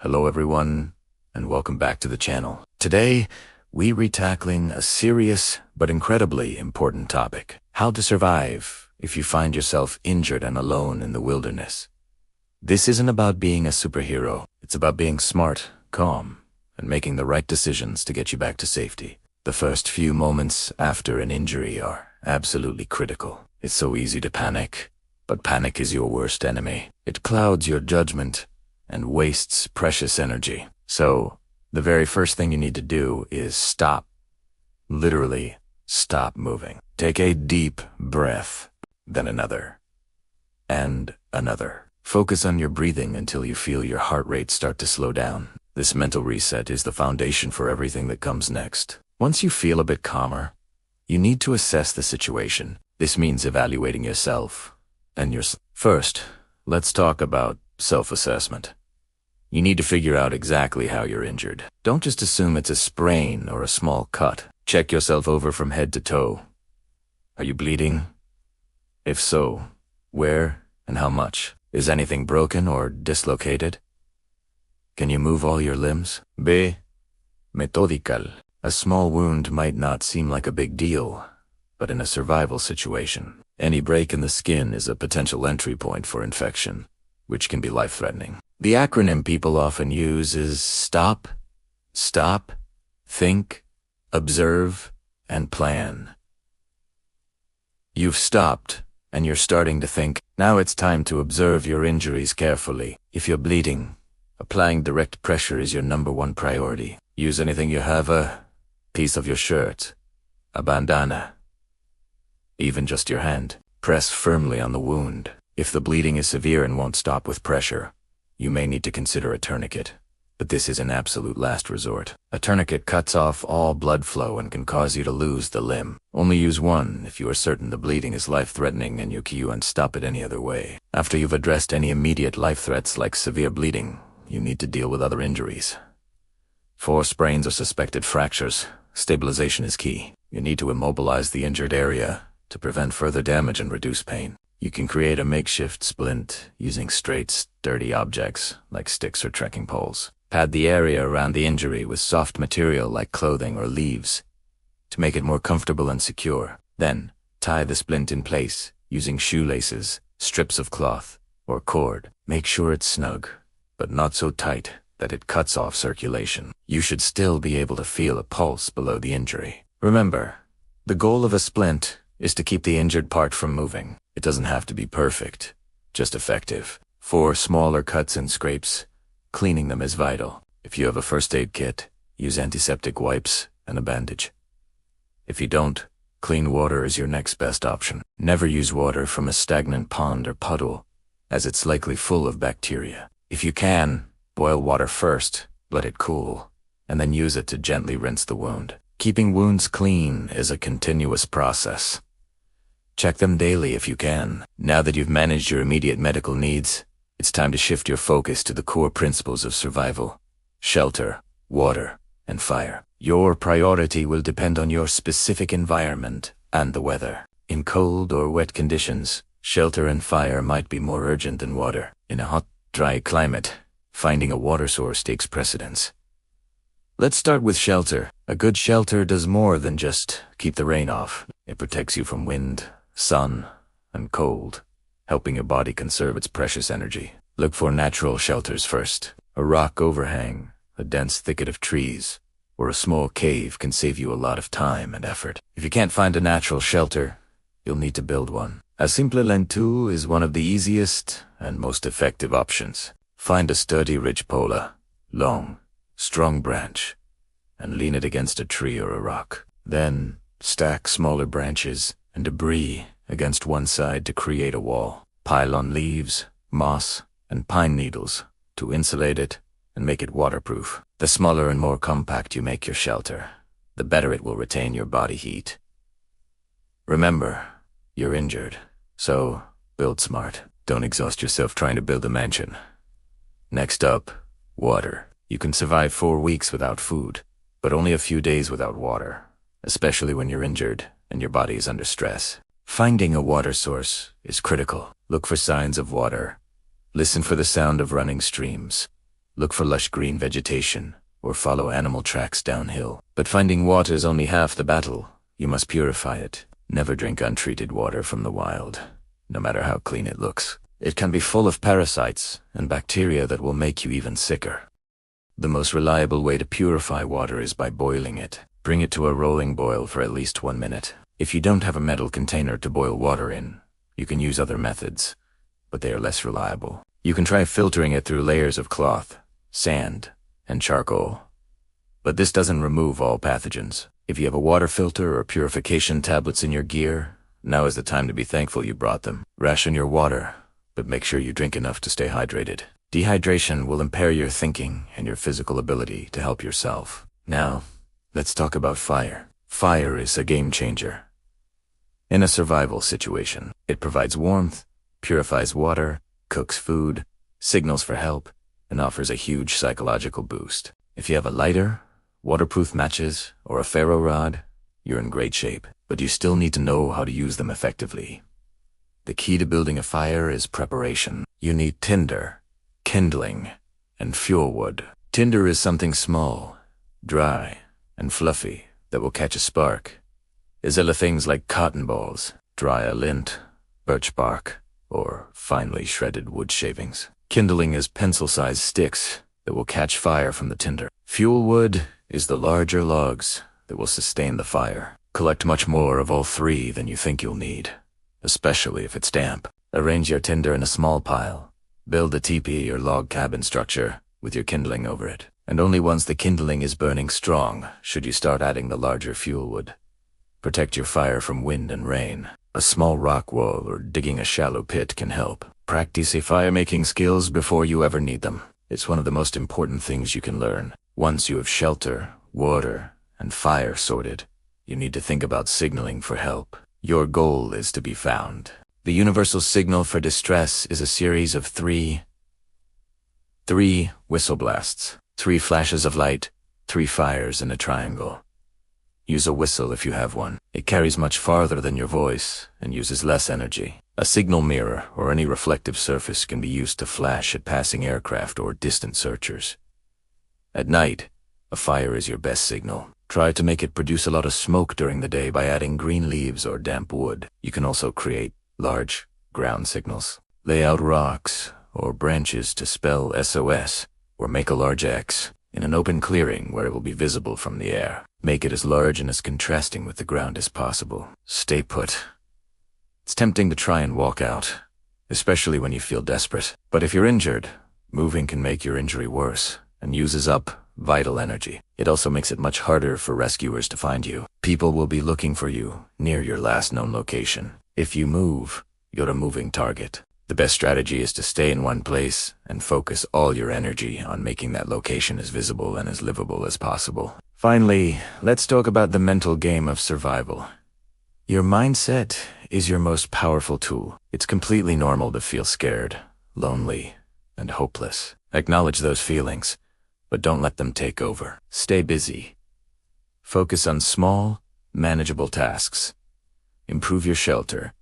Hello everyone, and welcome back to the channel. Today, we're tackling a serious but incredibly important topic. How to survive if you find yourself injured and alone in the wilderness. This isn't about being a superhero. It's about being smart, calm, and making the right decisions to get you back to safety. The first few moments after an injury are absolutely critical. It's so easy to panic, but panic is your worst enemy. It clouds your judgment and wastes precious energy. So, the very first thing you need to do is stop. Literally, stop moving. Take a deep breath, then another, and another. Focus on your breathing until you feel your heart rate start to slow down. This mental reset is the foundation for everything that comes next. Once you feel a bit calmer, you need to assess the situation. This means evaluating yourself and First, let's talk about self-assessment. You need to figure out exactly how you're injured. Don't just assume it's a sprain or a small cut. Check yourself over from head to toe. Are you bleeding? If so, where and how much? Is anything broken or dislocated? Can you move all your limbs? B. Metodical. A small wound might not seem like a big deal, but in a survival situation, any break in the skin is a potential entry point for infection, which can be life-threatening. The acronym people often use is STOP, think, observe, and plan. You've stopped, and you're starting to think. Now it's time to observe your injuries carefully. If you're bleeding, applying direct pressure is your #1 priority. Use anything you have, a piece of your shirt, a bandana, even just your hand. Press firmly on the wound. If the bleeding is severe and won't stop with pressure, you may need to consider a tourniquet, but this is an absolute last resort. A tourniquet cuts off all blood flow and can cause you to lose the limb. Only use one if you are certain the bleeding is life-threatening and you can't stop it any other way. After you've addressed any immediate life threats like severe bleeding, you need to deal with other injuries. For sprains or suspected fractures, stabilization is key. You need to immobilize the injured area to prevent further damage and reduce pain. You can create a makeshift splint using straight, sturdy objects like sticks or trekking poles. Pad the area around the injury with soft material like clothing or leaves to make it more comfortable and secure. Then, tie the splint in place using shoelaces, strips of cloth, or cord. Make sure it's snug, but not so tight that it cuts off circulation. You should still be able to feel a pulse below the injury. Remember, the goal of a splint is to keep the injured part from moving. It doesn't have to be perfect, just effective. For smaller cuts and scrapes, cleaning them is vital. If you have a first aid kit, use antiseptic wipes and a bandage. If you don't, clean water is your next best option. Never use water from a stagnant pond or puddle, as it's likely full of bacteria. If you can, boil water first, let it cool, and then use it to gently rinse the wound. Keeping wounds clean is a continuous process. Check them daily if you can. Now that you've managed your immediate medical needs, it's time to shift your focus to the core principles of survival: shelter, water, and fire. Your priority will depend on your specific environment and the weather. In cold or wet conditions, shelter and fire might be more urgent than water. In a hot, dry climate, finding a water source takes precedence. Let's start with shelter. A good shelter does more than just keep the rain off. It protects you from wind, sun, and cold, helping your body conserve its precious energy. Look for natural shelters first. A rock overhang, a dense thicket of trees, or a small cave can save you a lot of time and effort. If you can't find a natural shelter, you'll need to build one. A simple lean-to is one of the easiest and most effective options. Find a sturdy ridgepole, long, strong branch, and lean it against a tree or a rock. Then, stack smaller branches and debris against one side to create a wall. Pile on leaves, moss, and pine needles to insulate it and make it waterproof. The smaller and more compact you make your shelter, the better it will retain your body heat. Remember, you're injured, so build smart. Don't exhaust yourself trying to build a mansion. Next up, water. You can survive 4 weeks without food, but only a few days without water, especially when you're injured and your body is under stress. Finding a water source is critical. Look for signs of water. Listen for the sound of running streams. Look for lush green vegetation, or follow animal tracks downhill. But finding water is only half the battle. You must purify it. Never drink untreated water from the wild, no matter how clean it looks. It can be full of parasites and bacteria that will make you even sicker. The most reliable way to purify water is by boiling it. Bring it to a rolling boil for at least 1 minute. If you don't have a metal container to boil water in, you can use other methods, but they are less reliable. You can try filtering it through layers of cloth, sand, and charcoal. But this doesn't remove all pathogens. If you have a water filter or purification tablets in your gear, now is the time to be thankful you brought them. Ration your water, but make sure you drink enough to stay hydrated. Dehydration will impair your thinking and your physical ability to help yourself. Now, let's talk about fire. Fire is a game changer. In a survival situation, it provides warmth, purifies water, cooks food, signals for help, and offers a huge psychological boost. If you have a lighter, waterproof matches, or a ferro rod, you're in great shape, but you still need to know how to use them effectively. The key to building a fire is preparation. You need tinder, kindling, and fuel wood. Tinder is something small, dry, and fluffy that will catch a spark. Is other things like cotton balls, dry lint, birch bark, or finely shredded wood shavings. Kindling is pencil-sized sticks that will catch fire from the tinder. Fuel wood is the larger logs that will sustain the fire. Collect much more of all three than you think you'll need, especially if it's damp. Arrange your tinder in a small pile. Build a teepee or log cabin structure with your kindling over it. And only once the kindling is burning strong should you start adding the larger fuel wood. Protect your fire from wind and rain. A small rock wall or digging a shallow pit can help. Practice your fire-making skills before you ever need them. It's one of the most important things you can learn. Once you have shelter, water, and fire sorted, you need to think about signaling for help. Your goal is to be found. The universal signal for distress is a series of three whistle blasts. 3 flashes of light, 3 fires in a triangle. Use a whistle if you have one. It carries much farther than your voice and uses less energy. A signal mirror or any reflective surface can be used to flash at passing aircraft or distant searchers. At night, a fire is your best signal. Try to make it produce a lot of smoke during the day by adding green leaves or damp wood. You can also create large ground signals. Lay out rocks or branches to spell SOS, or make a large X in an open clearing where it will be visible from the air. Make it as large and as contrasting with the ground as possible. Stay put. It's tempting to try and walk out, especially when you feel desperate. But if you're injured, moving can make your injury worse and uses up vital energy. It also makes it much harder for rescuers to find you. People will be looking for you near your last known location. If you move, you're a moving target. The best strategy is to stay in one place and focus all your energy on making that location as visible and as livable as possible. Finally, let's talk about the mental game of survival. Your mindset is your most powerful tool. It's completely normal to feel scared, lonely, and hopeless. Acknowledge those feelings, but don't let them take over. Stay busy. Focus on small, manageable tasks. Improve your shelter.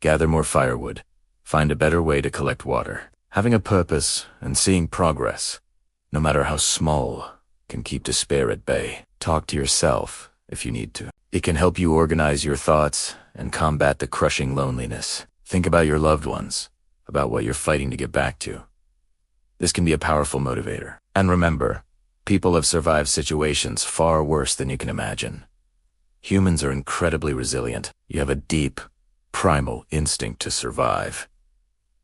Gather more firewood. Find a better way to collect water. Having a purpose and seeing progress, no matter how small, can keep despair at bay. Talk to yourself if you need to. It can help you organize your thoughts and combat the crushing loneliness. Think about your loved ones, about what you're fighting to get back to. This can be a powerful motivator. And remember, people have survived situations far worse than you can imagine. Humans are incredibly resilient. You have a deep, primal instinct to survive.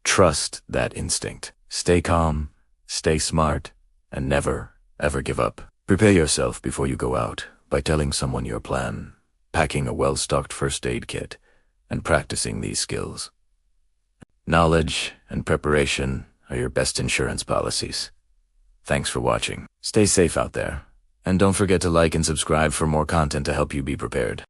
Trust that instinct. Stay calm, stay smart, and never, ever give up. Prepare yourself before you go out by telling someone your plan, packing a well-stocked first aid kit, and practicing these skills. Knowledge and preparation are your best insurance policies. Thanks for watching. Stay safe out there, and don't forget to like and subscribe for more content to help you be prepared.